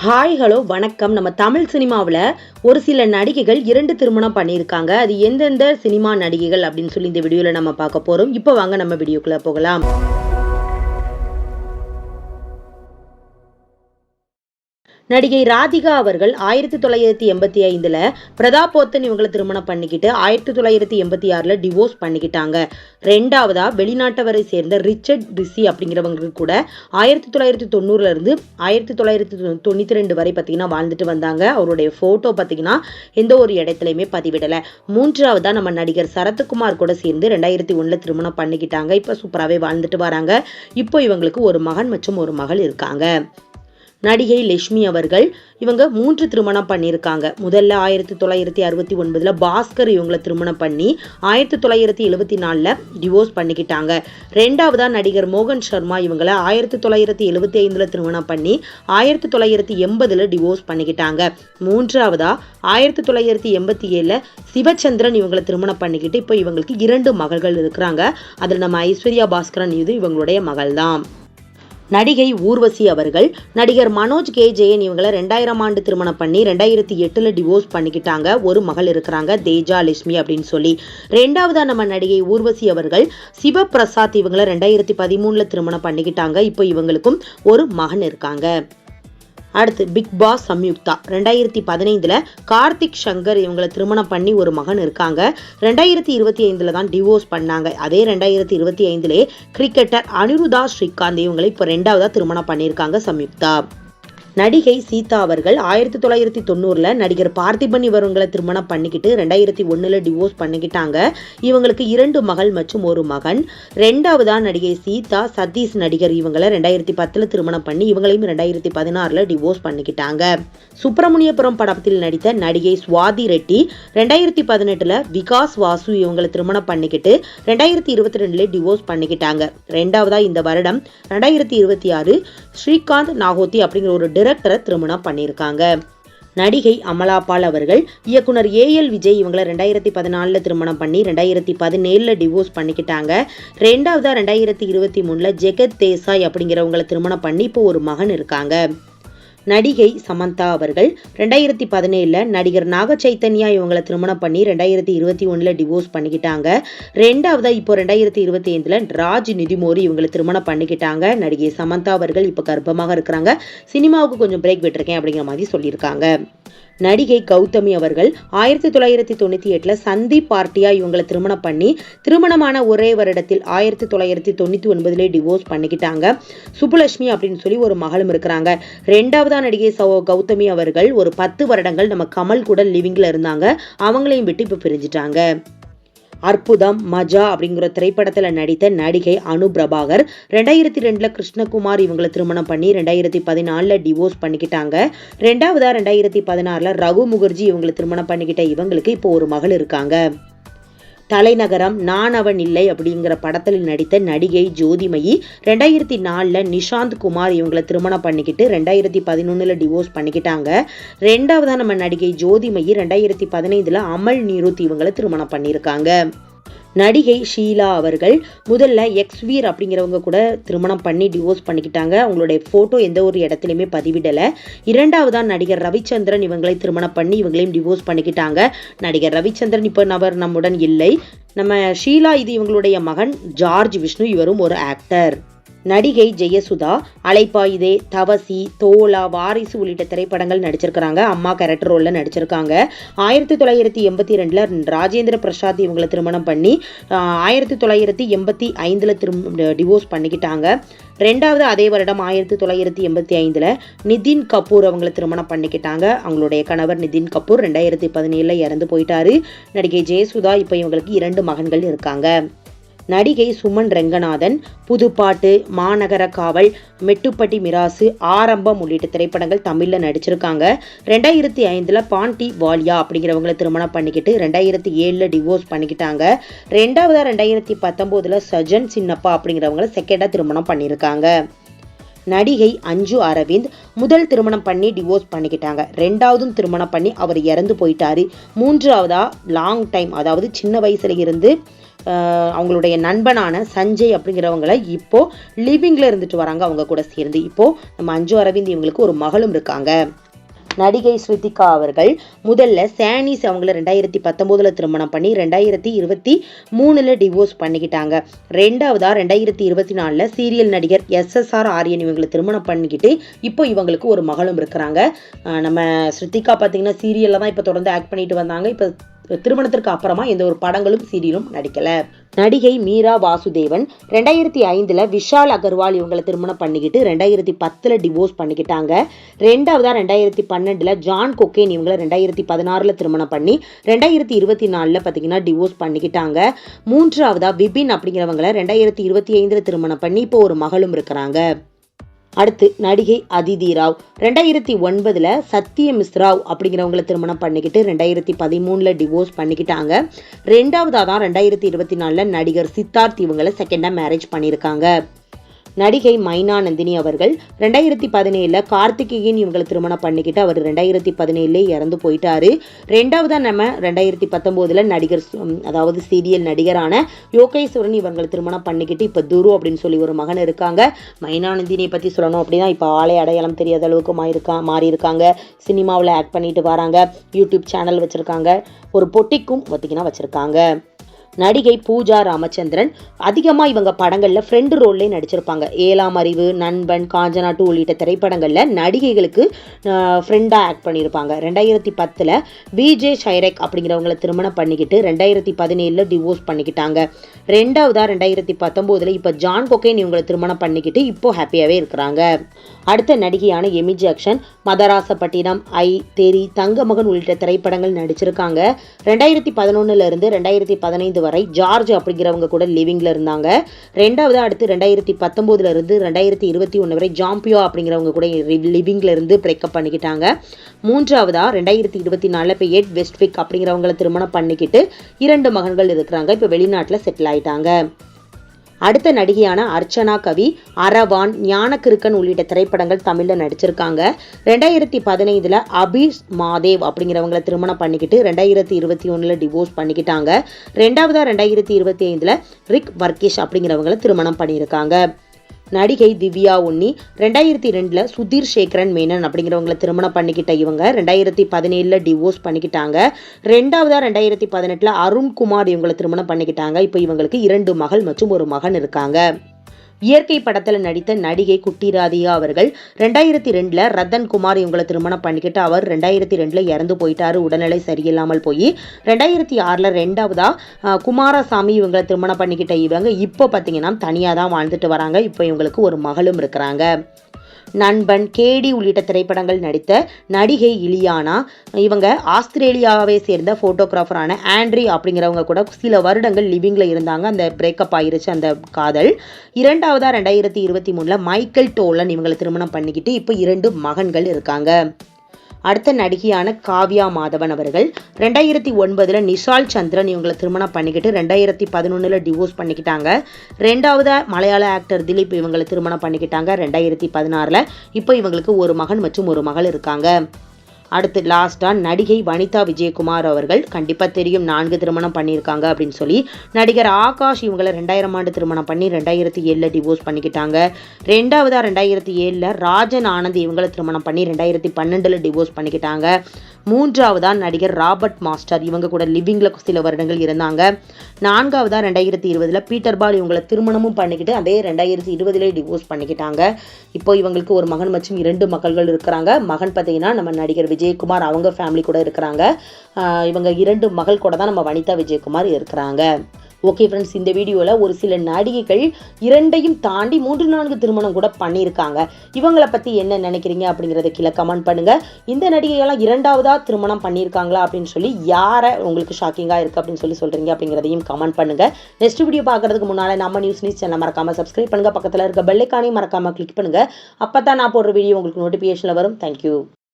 Hi hello வணக்கம். நம்ம தமிழ் சினிமாவில் ஒரு சில நடிகைகள் 2 திருமணம் பண்ணியிருக்காங்க. அது எந்தெந்த சினிமா நடிகைகள் அப்படின்னு சொல்லி இந்த வீடியோவில் நம்ம பார்க்க போகிறோம். இப்போ வாங்க நம்ம வீடியோக்குள்ளே போகலாம். நடிகை ராதிகா அவர்கள் 1985 பிரதாபோத்தன் இவங்களை திருமணம் பண்ணிக்கிட்டு 1986 டிவோர்ஸ் பண்ணிக்கிட்டாங்க. ரெண்டாவதா வெளிநாட்டவரை சேர்ந்த ரிச்சர்ட் ரிசி அப்படிங்கிறவங்களுக்கு கூட 1990 1992 வரை பார்த்தீங்கன்னா வாழ்ந்துட்டு வந்தாங்க. அவருடைய ஃபோட்டோ பார்த்தீங்கன்னா எந்த ஒரு இடத்துலையுமே பதிவிடலை. மூன்றாவதா நம்ம நடிகர் சரத்குமார் கூட சேர்ந்து 2001 திருமணம் பண்ணிக்கிட்டாங்க. இப்போ சூப்பராகவே வாழ்ந்துட்டு வராங்க. இப்போ இவங்களுக்கு ஒரு மகன் மற்றும் ஒரு மகள் இருக்காங்க. நடிகை லட்சுமி அவர்கள் இவங்க 3 திருமணம் பண்ணியிருக்காங்க. முதல்ல 1969 பாஸ்கர் இவங்களை திருமணம் பண்ணி 1974 டிவோர்ஸ் பண்ணிக்கிட்டாங்க. ரெண்டாவதா நடிகர் மோகன் சர்மா இவங்களை 1975 திருமணம் பண்ணி 1980 டிவோர்ஸ் பண்ணிக்கிட்டாங்க. மூன்றாவதா 1987 சிவச்சந்திரன் இவங்களை திருமணம் பண்ணிக்கிட்டு இப்போ இவங்களுக்கு 2 மகள்கள் இருக்கிறாங்க. அதில் நம்ம ஐஸ்வர்யா பாஸ்கரன் இது இவங்களுடைய மகள் தான். நடிகை ஊர்வசி அவர்கள் நடிகர் மனோஜ் கே ஜெயன் இவங்களை 2000 திருமணம் பண்ணி 2008 டிவோர்ஸ் பண்ணிக்கிட்டாங்க. ஒரு மகள் இருக்கிறாங்க, தேஜா லட்சுமி அப்படின்னு சொல்லி. ரெண்டாவதா நம்ம நடிகை ஊர்வசி அவர்கள் சிவபிரசாத் இவங்களை 2013 திருமணம் பண்ணிக்கிட்டாங்க. இப்போ இவங்களுக்கும் ஒரு மகன் இருக்காங்க. அடுத்து பிக் பாஸ் சம்யுக்தா 2015 கார்த்திக் சங்கர் இவங்களை திருமணம் பண்ணி ஒரு மகன் இருக்காங்க. 2025 தான் டிவோர்ஸ் பண்ணாங்க. அதே 2025 கிரிக்கெட்டர் அனிருதா ஸ்ரீகாந்த் இவங்களை இப்போ 2ஆவதா திருமணம் பண்ணியிருக்காங்க சம்யுக்தா. நடிகை சீதா அவர்கள் 1990 நடிகர் பார்த்திபன் இவங்களை திருமணம் பண்ணிக்கிட்டு 2001 டிவோர்ஸ் பண்ணிக்கிட்டாங்க. இவங்களுக்கு 2 மகள் மற்றும் ஒரு மகன். ரெண்டாவதா நடிகை சீதா சதீஷ் நடிகர் இவங்களை 2010 திருமணம் பண்ணி இவங்களையும் 2016 டிவோர்ஸ் பண்ணிக்கிட்டாங்க. சுப்பிரமணியபுரம் படத்தில் நடித்த நடிகை சுவாதி ரெட்டி 2018 விகாஸ் வாசு இவங்களை திருமணம் பண்ணிக்கிட்டு 2022 டிவோர்ஸ் பண்ணிக்கிட்டாங்க. ரெண்டாவதா இந்த வருடம் 2026 ஸ்ரீகாந்த் நாகோத்தி அப்படிங்கிற ஒரு டைரக்டரை திருமணம் பண்ணியிருக்காங்க. நடிகை அமலா பால் அவர்கள் இயக்குனர் AL விஜய் இவங்களை 2014 திருமணம் பண்ணி 2017 டிவோர்ஸ் பண்ணிக்கிட்டாங்க. ரெண்டாவதா 2023 ஜெகத் தேசாய் அப்படிங்கிறவங்களை திருமணம் பண்ணி இப்போ ஒரு மகன் இருக்காங்க. நடிகை சமந்தா அவர்கள் 2017 நடிகர் நாக சைத்தன்யா இவங்களை திருமணம் பண்ணி 2021 டிவோர்ஸ் பண்ணிக்கிட்டாங்க. ரெண்டாவதா இப்போ 2025 ராஜ் நிதிமோரி இவங்களை திருமணம் பண்ணிக்கிட்டாங்க. நடிகை சமந்தா அவர்கள் இப்போ கர்ப்பமாக இருக்கிறாங்க. சினிமாவுக்கு கொஞ்சம் பிரேக் விட்டுருக்கேன் அப்படிங்கிற மாதிரி சொல்லியிருக்காங்க. நடிகை கௌதமி அவர்கள் 1998 சந்தீப் பார்ட்டியா இவங்களை திருமணம் பண்ணி திருமணமான ஒரே வருடத்தில் 1999 டிவோர்ஸ் பண்ணிக்கிட்டாங்க. சுப்புலட்சுமி அப்படின்னு சொல்லி ஒரு மகளும் இருக்கிறாங்க. ரெண்டாவதா நடிகை கௌதமி அவர்கள் ஒரு 10 வருடங்கள் நம்ம கமல் கூட லிவிங்ல இருந்தாங்க. அவங்களையும் விட்டு இப்போ பிரிஞ்சிட்டாங்க. அற்புதம் மஜா அப்படிங்கிற திரைப்படத்தில் நடித்த நடிகை அனு பிரபாகர் 2002 கிருஷ்ணகுமார் இவங்களை திருமணம் பண்ணி 2014 டிவோர்ஸ் பண்ணிக்கிட்டாங்க. ரெண்டாவதா 2016 ரகு முகர்ஜி இவங்களை திருமணம் பண்ணிக்கிட்ட இவங்களுக்கு இப்போ ஒரு மகள் இருக்காங்க. தலைநகரம் நான் அவன் இல்லை அப்படிங்கிற படத்தில் நடித்த நடிகை ஜோதிமயி 2004 நிஷாந்த் குமார் இவங்களை திருமணம் பண்ணிக்கிட்டு 2011 டிவோர்ஸ் பண்ணிக்கிட்டாங்க. ரெண்டாவதா நம்ம நடிகை ஜோதிமயி 2015 அமல் நிருத் இவங்களை திருமணம் பண்ணியிருக்காங்க. நடிகை ஷீலா அவர்கள் முதல்ல எக்ஸ்வீர் அப்படிங்கிறவங்க கூட திருமணம் பண்ணி டிவோர்ஸ் பண்ணிக்கிட்டாங்க. அவங்களுடைய ஃபோட்டோ எந்த ஒரு இடத்துலையுமே பதிவிடலை. இரண்டாவதா நடிகர் ரவிச்சந்திரன் இவங்களை திருமணம் பண்ணி இவங்களையும் டிவோர்ஸ் பண்ணிக்கிட்டாங்க. நடிகர் ரவிச்சந்திரன் இப்போ நம்முடன் இல்லை. நம்ம ஷீலா இது இவங்களுடைய மகன் ஜார்ஜ் விஷ்ணு, இவரும் ஒரு ஆக்டர். நடிகை ஜெயசுதா அலைப்பாயுதே, தவசி, தோலா, வாரிசு உள்ளிட்ட திரைப்படங்கள் நடிச்சிருக்கிறாங்க. அம்மா கேரக்டர் ரோல்ல நடிச்சிருக்காங்க. 1982 ராஜேந்திர பிரசாத் இவங்களை திருமணம் பண்ணி 1985 டிவோர்ஸ் பண்ணிக்கிட்டாங்க. ரெண்டாவது அதே வருடம் 1985 நிதின் கபூர் அவங்களை திருமணம் பண்ணிக்கிட்டாங்க. அவங்களுடைய கணவர் நிதின் கபூர் 2017 இறந்து போயிட்டாரு. நடிகை ஜெயசுதா இப்போ இவங்களுக்கு 2 மகன்கள் இருக்காங்க. நடிகை சுமன் ரெங்கநாதன் புதுப்பாட்டு, மாநகர காவல், மெட்டுப்பட்டி மிராசு, ஆரம்பம் உள்ளிட்ட திரைப்படங்கள் தமிழில் நடிச்சிருக்காங்க. 2005 பாண்டி வாலியா அப்படிங்கிறவங்களை திருமணம் பண்ணிக்கிட்டு 2007 டிவோர்ஸ் பண்ணிக்கிட்டாங்க. ரெண்டாவதா 2019 சஜன் சின்னப்பா அப்படிங்கிறவங்களை செகண்டா திருமணம் பண்ணியிருக்காங்க. நடிகை அஞ்சு அரவிந்த் முதல் திருமணம் பண்ணி டிவோர்ஸ் பண்ணிக்கிட்டாங்க. ரெண்டாவதும் திருமணம் பண்ணி அவர் இறந்து போயிட்டாரு. மூன்றாவதா லாங் டைம், அதாவது சின்ன வயசுல இருந்து அவங்களுடைய நண்பனான சஞ்சய் அப்படிங்கிறவங்கள இப்போ லிவிங்ல இருந்துட்டு வராங்க அவங்க கூட சேர்ந்து. இப்போ நம்ம அஞ்சு அரவிந்த் இவங்களுக்கு ஒரு மகளும் இருக்காங்க. நடிகை ஸ்ருதிகா அவர்கள் முதல்ல சானிஸ் அவங்கள 2019 திருமணம் பண்ணி 2023 டிவோர்ஸ் பண்ணிக்கிட்டாங்க. ரெண்டாவதா 2024 சீரியல் நடிகர் SSR ஆரியன் இவங்களை திருமணம் பண்ணிக்கிட்டு இப்போ இவங்களுக்கு ஒரு மகளும் இருக்கிறாங்க. நம்ம ஸ்ருதிகா பார்த்தீங்கன்னா சீரியல்ல தான் இப்போ தொடர்ந்து ஆக்ட் பண்ணிட்டு வந்தாங்க. இப்போ திருமணத்திற்கு அப்புறமா எந்த ஒரு படங்களும் சீரியலும் நடிக்கல. நடிகை மீரா வாசுதேவன் 2005 விஷால் அகர்வால் இவங்களை திருமணம் பண்ணிக்கிட்டு 2010 டிவோர்ஸ் பண்ணிக்கிட்டாங்க. ரெண்டாவதா 2012 ஜான் கொக்கேன் இவங்களை 2016 திருமணம் பண்ணி 2024 பார்த்தீங்கன்னா டிவோர்ஸ் பண்ணிக்கிட்டாங்க. மூன்றாவதா விபின் அப்படிங்கிறவங்களை 2025 திருமணம் பண்ணி இப்போ ஒரு மகளும் இருக்கிறாங்க. அடுத்து நடிகை அதிதி ராவ் 2009 சத்ய மிஸ்ராவ் அப்படிங்கிறவங்களை திருமணம் பண்ணிக்கிட்டு 2013 டிவோர்ஸ் பண்ணிக்கிட்டாங்க. ரெண்டாவதாக தான் 2024 நடிகர் சித்தார்த் இவங்களை செகண்டாக மேரேஜ் பண்ணியிருக்காங்க. நடிகை மைனா நந்தினி அவர்கள் 2017 கார்த்திகேயன் இவங்களை திருமணம் பண்ணிக்கிட்டு அவர் 2017 இறந்து போயிட்டாரு. ரெண்டாவதா நம்ம 2019 நடிகர் அதாவது சீரியல் நடிகரான யோகேஸ்வரன் இவங்களை திருமணம் பண்ணிக்கிட்டு இப்போ துரு அப்படின்னு சொல்லி ஒரு மகன் இருக்காங்க. மைனா நந்தினியை பற்றி சொல்லணும் அப்படின்னா இப்போ ஆளை அடையாளம் தெரியாத அளவுக்கு மாறி இருக்காங்க. சினிமாவில் ஆக்ட் பண்ணிட்டு வராங்க. யூடியூப் சேனல் வச்சுருக்காங்க. ஒரு பொட்டிக்கும் பார்த்தீங்கன்னா வச்சுருக்காங்க. நடிகை பூஜா ராமச்சந்திரன் அதிகமாக இவங்க படங்களில் ஃப்ரெண்டு ரோல்லே நடிச்சிருப்பாங்க. ஏழாம் அறிவு, நண்பன், காஞ்சனா 2 உள்ளிட்ட திரைப்படங்களில் நடிகைகளுக்கு ஃப்ரெண்டாக ஆக்ட் பண்ணியிருப்பாங்க. 2010 விஜே ஷைரக் அப்படிங்கிறவங்களை திருமணம் பண்ணிக்கிட்டு 2017 டிவோர்ஸ் பண்ணிக்கிட்டாங்க. ரெண்டாவதாக 2019 இப்போ ஜான் கொக்கேன் இவங்களை திருமணம் பண்ணிக்கிட்டு இப்போ ஹாப்பியாகவே இருக்கிறாங்க. அடுத்த நடிகையான எமி ஜாக்சன் மதராசப்பட்டினம், ஐ, தெரி, தங்கமகன் உள்ளிட்ட திரைப்படங்கள் நடிச்சிருக்காங்க. 2011 2015 வரை ஜார்ஜ் அப்படிங்கிறவங்க கூட லிவிங்ல இருந்தாங்க. ரெண்டாவது அடுத்து 2019 2021 வரை ஜாம்பியோ அப்படிங்கிறவங்க கூட லிவிங்ல இருந்து பிரேக்கப் பண்ணிக்கிட்டாங்க. மூன்றாவதா 2024 இப்போ எட் வெஸ்ட்விக் அப்படிங்கிறவங்களை திருமணம் பண்ணிக்கிட்டு 2 மகன்கள் இருக்கிறாங்க. இப்போ வெளிநாட்டில் செட்டில் ஆயிட்டாங்க. அடுத்த நடிகையான அர்ச்சனா கவி, அரவான், ஞானக்கிருக்கன் உள்ளிட்ட திரைப்படங்கள் தமிழில் நடிச்சிருக்காங்க. 2015 அபீஸ் மாதேவ் அப்படிங்கிறவங்களை திருமணம் பண்ணிக்கிட்டு 2021 டிவோர்ஸ் பண்ணிக்கிட்டாங்க. ரெண்டாவதா 2025 ரிக் வர்கேஷ் அப்படிங்கிறவங்களை திருமணம் பண்ணியிருக்காங்க. நடிகை திவ்யா உன்னி 2002 சுதீர் சேகரன் மேனன் அப்படிங்கிறவங்களை திருமணம் பண்ணிக்கிட்ட இவங்க 2017 டிவோர்ஸ் பண்ணிக்கிட்டாங்க. ரெண்டாவதா 2018 அருண்குமார் இவங்களை திருமணம் பண்ணிக்கிட்டாங்க. இப்போ இவங்களுக்கு 2 மகள் மற்றும் ஒரு மகன் இருக்காங்க. இயற்கை படத்தில் நடித்த நடிகை குட்டி ராதிகா அவர்கள் 2002 ரத்தன்குமார் இவங்களை திருமணம் பண்ணிக்கிட்டு அவர் 2002 இறந்து போயிட்டாரு. உடல்நிலை சரியில்லாமல் போய் 2006 ரெண்டாவதா குமாரசாமி இவங்களை திருமணம் பண்ணிக்கிட்ட இவங்க இப்போ பார்த்தீங்கன்னா தனியாக தான் வாழ்ந்துட்டு வராங்க. இப்போ இவங்களுக்கு ஒரு மகளும் இருக்கிறாங்க. நண்பன், கேடி உள்ளிட்ட திரைப்படங்கள் நடித்த நடிகை இலியானா இவங்க ஆஸ்திரேலியாவை சேர்ந்த ஃபோட்டோகிராஃபரான ஆண்ட்ரி அப்படிங்கிறவங்க கூட சில வருடங்கள் லிவிங்கில் இருந்தாங்க. அந்த பிரேக்கப் ஆயிருச்சு அந்த காதல். இரண்டாவதா 2023 மைக்கேல் டோலன் இவங்களை திருமணம் பண்ணிக்கிட்டு இப்போ 2 மகன்கள் இருக்காங்க. அடுத்த நடிகையான காவ்யா மாதவன் அவர்கள் 2009 நிஷால் சந்திரன் இவங்களை திருமணம் பண்ணிக்கிட்டு 2011 டிவோர்ஸ் பண்ணிக்கிட்டாங்க. ரெண்டாவது மலையாள ஆக்டர் திலீப் இவங்களை திருமணம் பண்ணிக்கிட்டாங்க 2016. இப்போ இவங்களுக்கு ஒரு மகன் மற்றும் ஒரு மகள் இருக்காங்க. அடுத்து லாஸ்டாக நடிகை வனிதா விஜயகுமார் அவர்கள் கண்டிப்பாக தெரியும் 4 திருமணம் பண்ணியிருக்காங்க அப்படின்னு சொல்லி. நடிகர் ஆகாஷ் இவங்களை 2000 ஆண்டு திருமணம் பண்ணி 2007 டிவோர்ஸ் பண்ணிக்கிட்டாங்க. ரெண்டாவதா 2007 ராஜன் ஆனந்த் இவங்களை திருமணம் பண்ணி 2012 டிவோர்ஸ் பண்ணிக்கிட்டாங்க. மூன்றாவதா நடிகர் ராபர்ட் மாஸ்டர் இவங்க கூட லிவிங்ல சில வருடங்கள் இருந்தாங்க. நான்காவதா 2020 பீட்டர் பால் இவங்களை திருமணமும் பண்ணிக்கிட்டு அதே 2020 டிவோர்ஸ் பண்ணிக்கிட்டாங்க. இப்போ இவங்களுக்கு ஒரு மகன் மற்றும் 2 மகள்கள் இருக்கிறாங்க. மகன் பார்த்தீங்கன்னா நம்ம நடிகர் விஜயகுமார் அவங்க ஃபேமிலி கூட இருக்கிறாங்க. இவங்க 2 மகள் கூட தான் நம்ம வனிதா விஜயகுமார் இருக்கிறாங்க. ஓகே ஃப்ரெண்ட்ஸ், இந்த வீடியோவில் ஒரு சில நடிகைகள் 2ஐயும் தாண்டி 3-4 திருமணம் கூட பண்ணியிருக்காங்க. இவங்களை பற்றி என்ன நினைக்கிறீங்க அப்படிங்கிறத கீழே கமெண்ட் பண்ணுங்கள். இந்த நடிகைகள்லாம் 2ஆவதா திருமணம் பண்ணியிருக்காங்களா அப்படின்னு சொல்லி யாரை உங்களுக்கு ஷாக்கிங்காக இருக்குது அப்படின்னு சொல்லி சொல்கிறீங்க அப்படிங்கிறதையும் கமெண்ட் பண்ணுங்கள். நெக்ஸ்ட் வீடியோ பார்க்குறதுக்கு முன்னால் நம்ம நியூஸ் சேனலை மறக்காமல் சப்ஸ்கிரைப் பண்ணுங்கள். பக்கத்தில் இருக்க பெல் ஐகானையும் மறக்காமல் கிளிக் பண்ணுங்கள். அப்போ தான் நான் போடுற வீடியோ உங்களுக்கு நோட்டிஃபிகேஷனில் வரும். தேங்க்யூ.